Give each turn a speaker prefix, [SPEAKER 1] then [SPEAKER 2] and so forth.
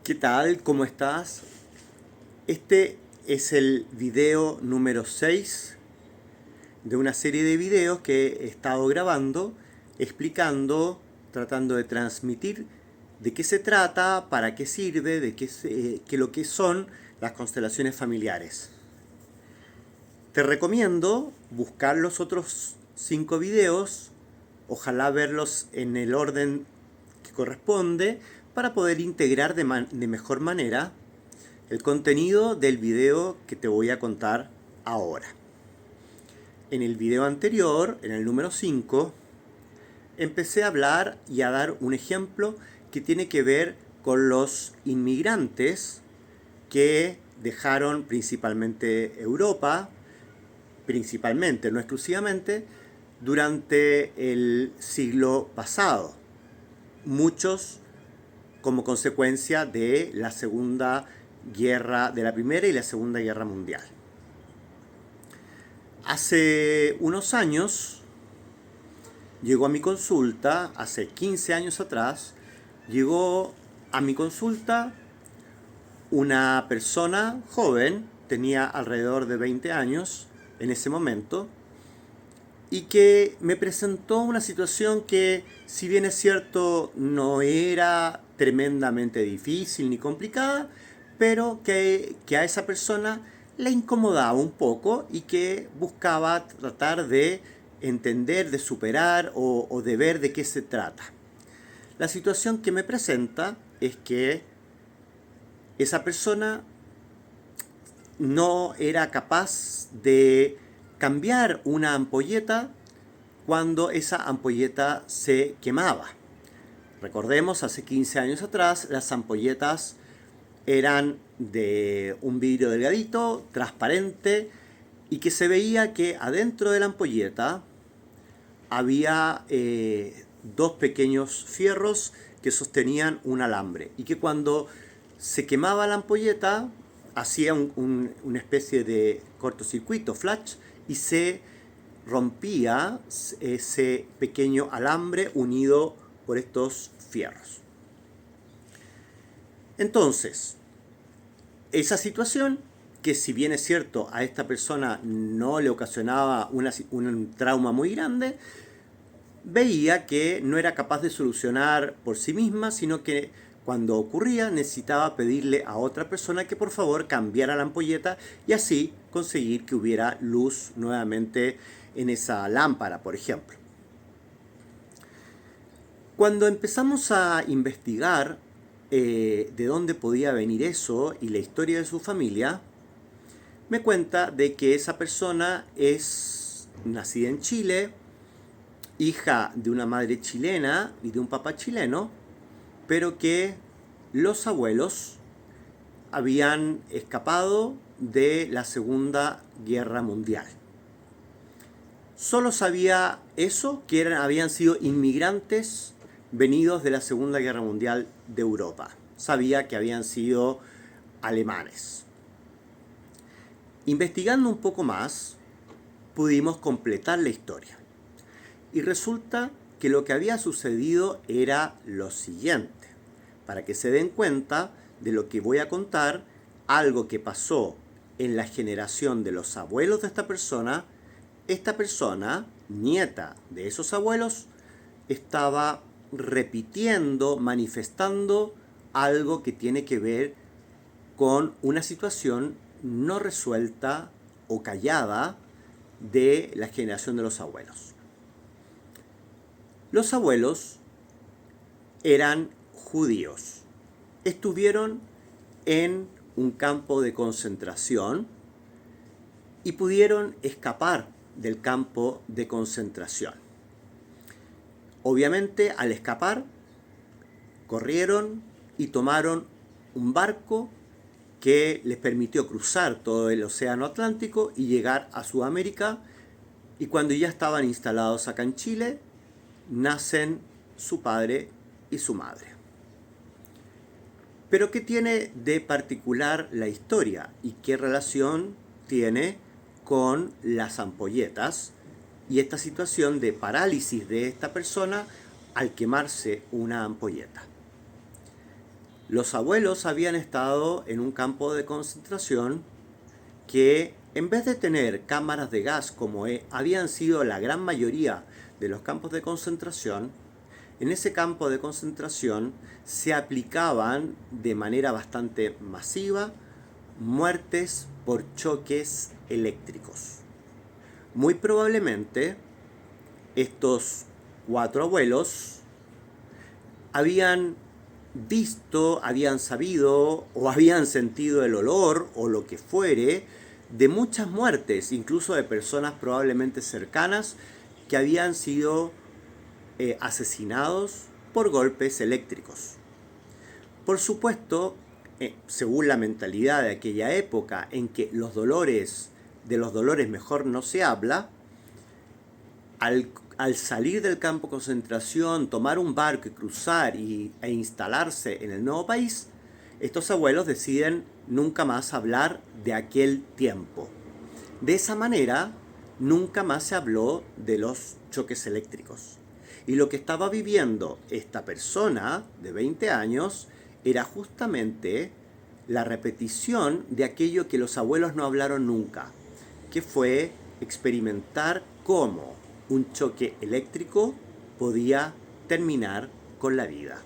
[SPEAKER 1] ¿Qué tal? ¿Cómo estás? Este es el video número 6 de una serie de videos que he estado grabando, explicando, tratando de transmitir de qué se trata, para qué sirve, qué lo que son las constelaciones familiares. Te recomiendo buscar los otros 5 videos, ojalá verlos en el orden que corresponde, para poder integrar de mejor manera el contenido del video que te voy a contar ahora. En el video anterior, en el número 5, empecé a hablar y a dar un ejemplo que tiene que ver con los inmigrantes que dejaron principalmente Europa, principalmente, no exclusivamente, durante el siglo pasado. Muchos como consecuencia de la de la Primera y la Segunda Guerra Mundial. Hace unos años llegó a mi consulta, hace 15 años atrás, llegó a mi consulta una persona joven, tenía alrededor de 20 años en ese momento, y que me presentó una situación que, si bien es cierto, no era tremendamente difícil ni complicada, pero que a esa persona le incomodaba un poco y que buscaba tratar de entender, de superar o de ver de qué se trata. La situación que me presenta es que esa persona no era capaz de cambiar una ampolleta cuando esa ampolleta se quemaba. Recordemos, hace 15 años atrás las ampolletas eran de un vidrio delgadito, transparente, y que se veía que adentro de la ampolleta había dos pequeños fierros que sostenían un alambre, y que cuando se quemaba la ampolleta hacía una especie de cortocircuito, flash, y se rompía ese pequeño alambre unido por estos fierros. Entonces, esa situación, que si bien es cierto a esta persona no le ocasionaba un trauma muy grande, veía que no era capaz de solucionar por sí misma, sino que cuando ocurría necesitaba pedirle a otra persona que por favor cambiara la ampolleta y así conseguir que hubiera luz nuevamente en esa lámpara, por ejemplo. Cuando empezamos a investigar de dónde podía venir eso y la historia de su familia, me cuenta de que esa persona es nacida en Chile, hija de una madre chilena y de un papá chileno, pero que los abuelos habían escapado de la Segunda Guerra Mundial. Solo sabía eso, que habían sido inmigrantes venidos de la Segunda Guerra Mundial de Europa. Sabía que habían sido alemanes. Investigando un poco más, pudimos completar la historia. Y resulta que lo que había sucedido era lo siguiente. Para que se den cuenta de lo que voy a contar, algo que pasó en la generación de los abuelos de esta persona, nieta de esos abuelos, estaba repitiendo, manifestando algo que tiene que ver con una situación no resuelta o callada de la generación de los abuelos. Los abuelos eran judíos. Estuvieron en un campo de concentración y pudieron escapar del campo de concentración. Obviamente, al escapar, corrieron y tomaron un barco que les permitió cruzar todo el océano Atlántico y llegar a Sudamérica, y cuando ya estaban instalados acá en Chile, nacen su padre y su madre. Pero ¿qué tiene de particular la historia y qué relación tiene con las ampolletas y esta situación de parálisis de esta persona al quemarse una ampolleta? Los abuelos habían estado en un campo de concentración que, en vez de tener cámaras de gas como habían sido la gran mayoría de los campos de concentración, en ese campo de concentración se aplicaban de manera bastante masiva muertes por choques eléctricos. Muy probablemente estos 4 abuelos habían visto, habían sabido o habían sentido el olor o lo que fuere de muchas muertes, incluso de personas probablemente cercanas que habían sido asesinados por golpes eléctricos. Por supuesto, según la mentalidad de aquella época en que de los dolores mejor no se habla, al salir del campo de concentración, tomar un barco y cruzar e instalarse en el nuevo país, estos abuelos deciden nunca más hablar de aquel tiempo. De esa manera, nunca más se habló de los choques eléctricos. Y lo que estaba viviendo esta persona de 20 años era justamente la repetición de aquello que los abuelos no hablaron nunca, que fue experimentar cómo un choque eléctrico podía terminar con la vida.